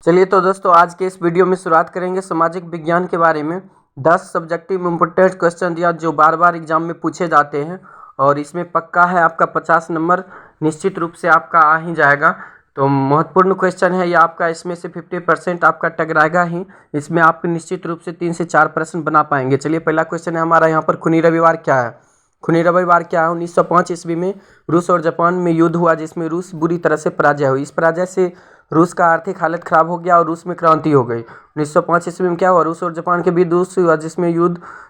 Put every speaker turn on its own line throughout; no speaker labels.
चलिए तो दोस्तों आज के इस वीडियो में शुरुआत करेंगे सामाजिक विज्ञान के बारे में। 10 सब्जेक्टिव इम्पोर्टेंट क्वेश्चन दिया जो बार बार एग्जाम में पूछे जाते हैं और इसमें पक्का है आपका 50 नंबर निश्चित रूप से आपका आ ही जाएगा। तो महत्वपूर्ण क्वेश्चन है ये आपका, इसमें से 50% आपका टकराएगा ही। इसमें आप निश्चित रूप से 3 से 4 प्रश्न बना पाएंगे। चलिए पहला क्वेश्चन है हमारा यहाँ पर, खूनी रविवार क्या है। खूनी रविवार क्या है? 1905 ईस्वी में रूस और जापान में युद्ध हुआ जिसमें रूस बुरी तरह से पराजय हुई। इस पराजय से रूस का आर्थिक हालत खराब हो गया और रूस में क्रांति हो गई। 1905 ईस्वी में क्या हुआ? रूस और जापान के बीच युद्ध हुआ जिसमें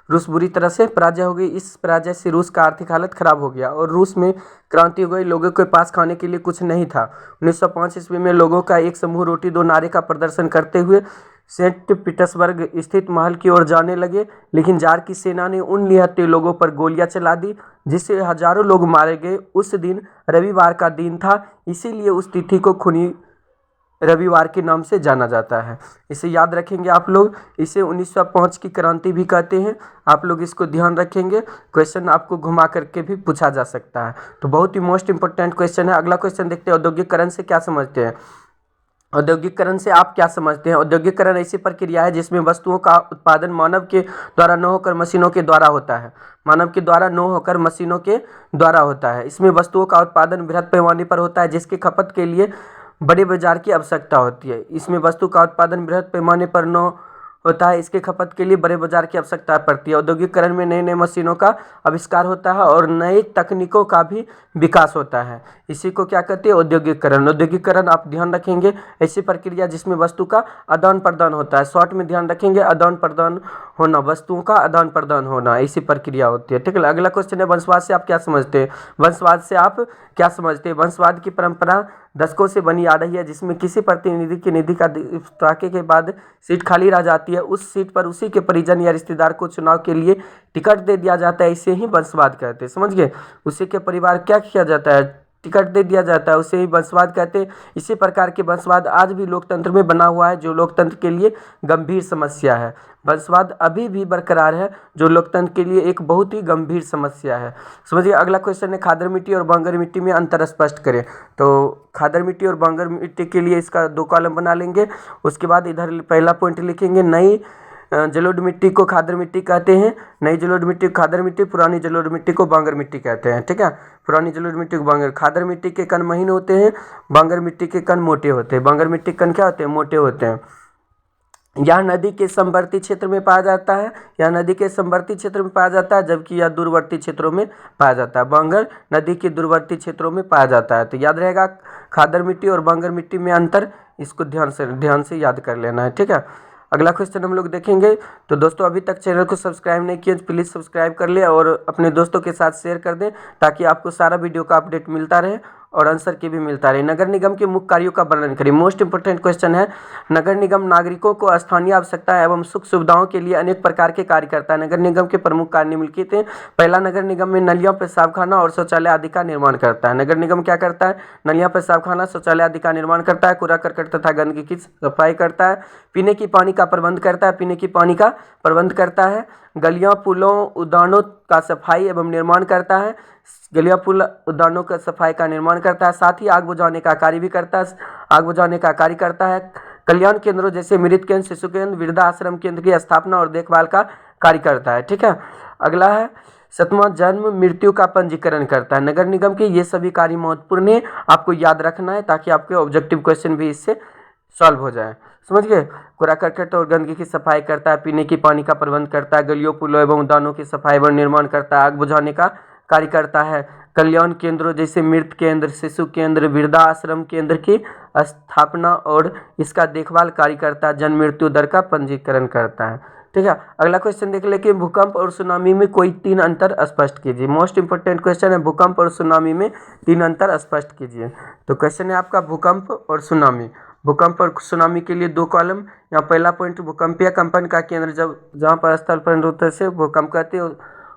रूस बुरी तरह से पराजय हो गई। इस पराजय से रूस का आर्थिक हालत खराब हो गया और रूस में क्रांति हो गई। लोगों के पास खाने के लिए कुछ नहीं था। 1905 ईस्वी में लोगों का एक समूह रोटी दो नारे का प्रदर्शन करते हुए सेंट पीटर्सबर्ग स्थित महल की ओर जाने लगे, लेकिन जार की सेना ने उन निहत्थे लोगों पर गोलियां चला दी जिससे हजारों लोग मारे गए। उस दिन रविवार का दिन था, इसीलिए उस तिथि को खूनी रविवार के नाम से जाना जाता है। इसे याद रखेंगे आप लोग। इसे 1905 की क्रांति भी कहते हैं। आप लोग इसको ध्यान रखेंगे, क्वेश्चन आपको घुमा करके भी पूछा जा सकता है। तो बहुत ही मोस्ट इंपोर्टेंट क्वेश्चन है। अगला क्वेश्चन देखते हैं, औद्योगिकरण से क्या समझते हैं। औद्योगिकरण से आप क्या समझते हैं? औद्योगिकरण ऐसी प्रक्रिया है जिसमें वस्तुओं का उत्पादन मानव के द्वारा न होकर मशीनों के द्वारा होता है। मानव के द्वारा न होकर मशीनों के द्वारा होता है। इसमें वस्तुओं का उत्पादन बृहद पैमाने पर होता है जिसके खपत के लिए बड़े बाजार की आवश्यकता होती है। इसमें वस्तु का उत्पादन बृहद पैमाने पर न होता है, इसके खपत के लिए बड़े बाजार की आवश्यकता पड़ती है। औद्योगिकरण में नए नए मशीनों का आविष्कार होता है और नई तकनीकों का भी विकास होता है। इसी को क्या कहते हैं? औद्योगिकरण। औद्योगिकरण आप ध्यान रखेंगे, ऐसी प्रक्रिया जिसमें वस्तु का आदान प्रदान होता है। शॉर्ट में ध्यान रखेंगे, आदान प्रदान होना, वस्तुओं का आदान प्रदान होना, ऐसी प्रक्रिया होती है। ठीक है, अगला क्वेश्चन है, वंशवाद से आप क्या समझते हैं। वंशवाद से आप क्या समझते हैं? वंशवाद की परंपरा दशकों से बनी आ रही है जिसमें किसी प्रतिनिधि की निधि का इस्तीफे के बाद सीट खाली रह जाती है। उस सीट पर उसी के परिजन या रिश्तेदार को चुनाव के लिए टिकट दे दिया जाता है। इसे ही वंशवाद कहते हैं। समझ गए? उसी के परिवार क्या किया जाता है? टिकट दे दिया जाता है, उसे ही वंशवाद कहते हैं। इसी प्रकार के वंशवाद आज भी लोकतंत्र में बना हुआ है जो लोकतंत्र के लिए गंभीर समस्या है। वंशवाद अभी भी बरकरार है जो लोकतंत्र के लिए एक बहुत ही गंभीर समस्या है। समझिए, अगला क्वेश्चन है, खादर मिट्टी और बांगर मिट्टी में अंतर स्पष्ट करें। तो खादर मिट्टी और बांगर मिट्टी के लिए इसका 2 कॉलम बना लेंगे। उसके बाद इधर पहला पॉइंट लिखेंगे, नई जलोढ़ मिट्टी को खादर मिट्टी कहते हैं। नई जलोढ़ मिट्टी को खादर मिट्टी, पुरानी जलोढ़ मिट्टी को बांगर मिट्टी कहते हैं। ठीक है, पुरानी जलोढ़ मिट्टी को बांगर। खादर मिट्टी के कण महीन होते हैं, बांगर मिट्टी के कण मोटे होते हैं। बांगर मिट्टी के कण क्या होते हैं? मोटे होते हैं। यह नदी के समवर्ती क्षेत्र में पाया जाता है। यह नदी के समवर्ती क्षेत्र में पाया जाता है, जबकि यह दूरवर्ती क्षेत्रों में पाया जाता है। बांगर नदी के दूरवर्ती क्षेत्रों में पाया जाता है। तो याद रहेगा खादर मिट्टी और बांगर मिट्टी में अंतर, इसको ध्यान से याद कर लेना है। ठीक है, अगला क्वेश्चन हम लोग देखेंगे। तो दोस्तों अभी तक चैनल को सब्सक्राइब नहीं किए तो प्लीज़ सब्सक्राइब कर ले और अपने दोस्तों के साथ शेयर कर दें ताकि आपको सारा वीडियो का अपडेट मिलता रहे और आंसर की भी मिलता रहे। नगर निगम के मुख्य कार्यों का वर्णन करें। मोस्ट इंपोर्टेंट क्वेश्चन है। नगर निगम नागरिकों को स्थानीय आवश्यकता एवं सुख सुविधाओं के लिए अनेक प्रकार के कार्य करता है। नगर निगम के प्रमुख कार्य निम्नलिखित हैं। पहला, नगर निगम में नलियां, पेशाबखाना और शौचालय आदि का निर्माण करता है। नगर निगम क्या करता है? नलियां, पेशाबखाना, शौचालय आदि का निर्माण करता है। कूड़ा करकट तथा गंदगी की सफाई करता है। पीने की पानी का प्रबंध करता है। पीने की पानी का प्रबंध करता है। गलियां, पुलों, उद्यानों का सफाई एवं निर्माण करता है। गलियां, पुल, उद्यानों का सफाई का निर्माण करता है। साथ ही आग बुझाने का कार्य भी करता है। आग बुझाने का कार्य करता है। कल्याण केंद्रों जैसे मृत केंद्र, शिशु केंद्र, वृद्धाश्रम केंद्र की स्थापना और देखभाल का कार्य करता है। ठीक है, अगला है, 7वां, जन्म मृत्यु का पंजीकरण करता है। नगर निगम के ये सभी कार्य महत्वपूर्ण है, आपको याद रखना है ताकि आपके ऑब्जेक्टिव क्वेश्चन भी इससे सॉल्व हो जाए। समझ गए? कूड़ा करकट और गंदगी की सफाई करता है। पीने की पानी का प्रबंध करता है। गलियों, पुलों एवं उद्यानों की सफाई एवं निर्माण करता है। आग बुझाने का कार्य करता है। कल्याण केंद्रों जैसे मृत केंद्र, शिशु केंद्र, वृद्धाश्रम केंद्र की स्थापना और इसका देखभाल कार्य करता है। जन्म मृत्यु दर का पंजीकरण करता है। ठीक है, अगला क्वेश्चन देख ले कि भूकंप और सुनामी में कोई 3 अंतर स्पष्ट कीजिए। मोस्ट इंपोर्टेंट क्वेश्चन है, भूकंप और सुनामी में 3 अंतर स्पष्ट कीजिए। तो क्वेश्चन है आपका भूकंप और सुनामी। भूकंप और सुनामी के लिए 2 कॉलम। यहाँ पहला पॉइंट, भूकंपीय कंपन का केंद्र जहाँ पर स्थल पर होता है उसे भूकंप कहते हैं।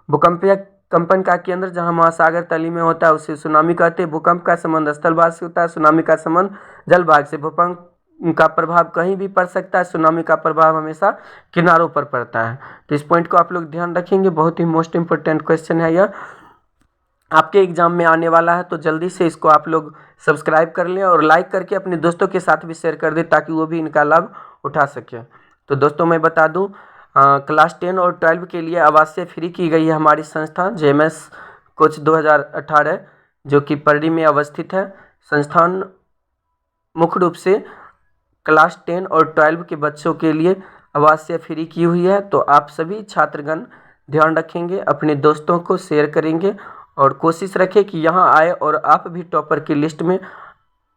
भूकंपीय कंपन का केंद्र जहाँ महासागर तली में होता है उसे सुनामी कहते हैं। भूकंप का संबंध स्थल भाग से होता है, सुनामी का संबंध जल भाग से। भूकंप का प्रभाव कहीं भी पड़ सकता है, सुनामी का प्रभाव हमेशा किनारों पर पड़ता है। तो इस पॉइंट को आप लोग ध्यान रखेंगे, बहुत ही मोस्ट इंपोर्टेंट क्वेश्चन है यह। आपके एग्ज़ाम में आने वाला है, तो जल्दी से इसको आप लोग सब्सक्राइब कर लें और लाइक करके अपने दोस्तों के साथ भी शेयर कर दें ताकि वो भी इनका लाभ उठा सकें। तो दोस्तों मैं बता दूं, क्लास 10 और 12 के लिए आवासीय फ्री की गई है हमारी संस्था JMS कोच 2018, जो कि पर्री में अवस्थित है। संस्थान मुख्य रूप से क्लास 10 और 12 के बच्चों के लिए आवासीय फ्री की हुई है। तो आप सभी छात्रगण ध्यान रखेंगे, अपने दोस्तों को शेयर करेंगे और कोशिश रखें कि यहाँ आए और आप भी टॉपर की लिस्ट में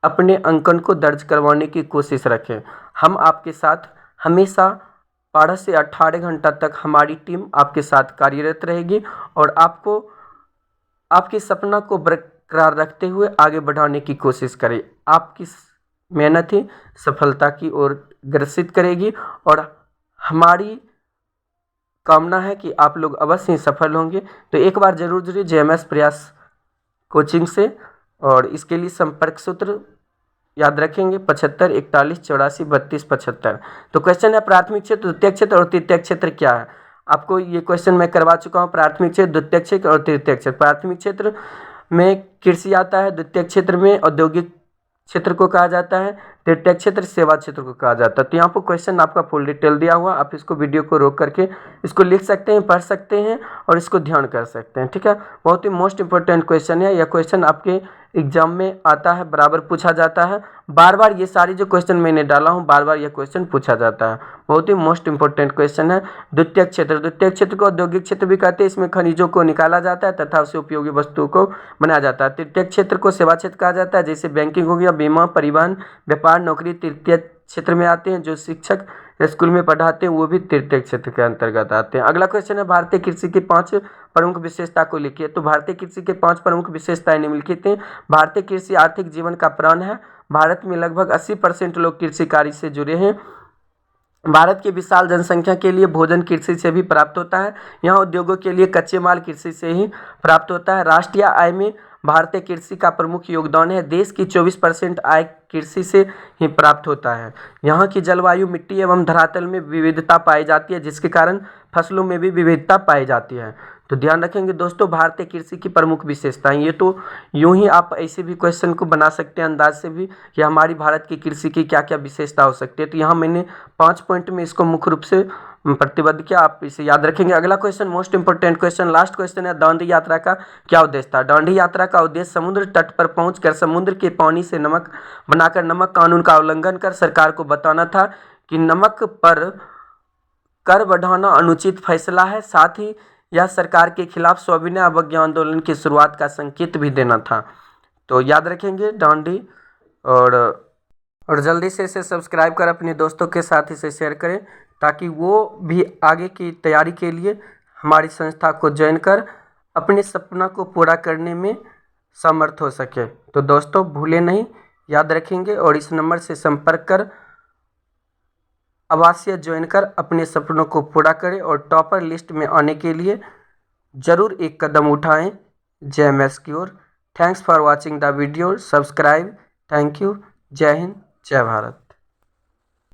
अपने अंकन को दर्ज करवाने की कोशिश रखें। हम आपके साथ हमेशा 12 से 18 घंटा तक हमारी टीम आपके साथ कार्यरत रहेगी और आपको आपके सपना को बरकरार रखते हुए आगे बढ़ाने की कोशिश करें। आपकी मेहनत ही सफलता की ओर ग्रसित करेगी और हमारी कामना है कि आप लोग अवश्य ही सफल होंगे। तो एक बार जरूर जुड़िए JMS प्रयास कोचिंग से, और इसके लिए संपर्क सूत्र याद रखेंगे 75 41 84 32 75। तो क्वेश्चन है प्राथमिक क्षेत्र, द्वितीय क्षेत्र और तृतीय क्षेत्र क्या है। आपको ये क्वेश्चन मैं करवा चुका हूँ, प्राथमिक क्षेत्र, द्वितीय क्षेत्र और तृतीय क्षेत्र। प्राथमिक क्षेत्र में कृषि आता है, द्वितीय क्षेत्र में औद्योगिक क्षेत्र को कहा जाता है, तृतीय क्षेत्र सेवा क्षेत्र को कहा जाता है। तो यहाँ पर क्वेश्चन आपका फुल डिटेल दिया हुआ, आप इसको वीडियो को रोक करके इसको लिख सकते हैं, पढ़ सकते हैं और इसको ध्यान कर सकते हैं। ठीक है, बहुत ही मोस्ट इंपॉर्टेंट क्वेश्चन है। यह क्वेश्चन आपके एग्जाम में आता है, बराबर पूछा जाता है, बार बार ये सारी जो क्वेश्चन मैंने डाला हूँ बार बार यह क्वेश्चन पूछा जाता है। बहुत ही मोस्ट इंपॉर्टेंट क्वेश्चन है। द्वितीय क्षेत्र, द्वितीय क्षेत्र को औद्योगिक क्षेत्र भी कहते हैं, इसमें खनिजों को निकाला जाता है तथा उससे उपयोगी वस्तुओं को बनाया जाता है। तृतीय क्षेत्र को सेवा क्षेत्र कहा जाता है, जैसे बैंकिंग हो गया, बीमा, परिवहन, व्यापार, नौकरी तृतीय क्षेत्र में आते हैं। जो शिक्षक स्कूल में पढ़ाते हैं वो भी तृतीय क्षेत्र के अंतर्गत आते हैं। अगला क्वेश्चन है भारतीय कृषि की 5 प्रमुख विशेषता को लिखिए। तो भारतीय कृषि के 5 प्रमुख विशेषताएं निम्नलिखित हैं। भारतीय कृषि आर्थिक जीवन का प्राण है। भारत में लगभग 80% लोग कृषि कार्य से जुड़े हैं। भारत की विशाल जनसंख्या के लिए भोजन कृषि से भी प्राप्त होता है। यहाँ उद्योगों के लिए कच्चे माल कृषि से ही प्राप्त होता है। राष्ट्रीय आय में भारतीय कृषि का प्रमुख योगदान है। देश की 24% आय कृषि से ही प्राप्त होता है। यहाँ की जलवायु, मिट्टी एवं धरातल में विविधता पाई जाती है, जिसके कारण फसलों में भी विविधता पाई जाती है। तो ध्यान रखेंगे दोस्तों, भारतीय कृषि की प्रमुख विशेषताएं। ये तो यूं ही आप ऐसे भी क्वेश्चन को बना सकते हैं अंदाज से भी कि हमारी भारत की कृषि की क्या क्या विशेषता हो सकती है। तो यहाँ मैंने 5 पॉइंट में इसको मुख्य रूप से प्रतिबद्ध किया, आप इसे याद रखेंगे। अगला question most important question, last question है, दांडी यात्रा का क्या उद्देश्य था। दांडी यात्रा का उद्देश्य समुद्र तट पर पहुंचकर समुद्र के पानी से नमक बनाकर नमक कानून का उल्लंघन कर सरकार को बताना था कि नमक पर कर बढ़ाना अनुचित फैसला है। साथ ही यह सरकार के खिलाफ सविनय अवज्ञा आंदोलन की शुरुआत का संकेत भी देना था। तो याद रखेंगे दांडी, और जल्दी से इसे सब्सक्राइब कर अपने दोस्तों के साथ इसे शेयर करें ताकि वो भी आगे की तैयारी के लिए हमारी संस्था को ज्वाइन कर अपने सपना को पूरा करने में समर्थ हो सके। तो दोस्तों भूले नहीं, याद रखेंगे और इस नंबर से संपर्क कर अवश्य ज्वाइन कर अपने सपनों को पूरा करें और टॉपर लिस्ट में आने के लिए ज़रूर एक कदम उठाएं JMS की ओर। Thanks for watching the video, subscribe, thank you, Jai Hind, जय भारत।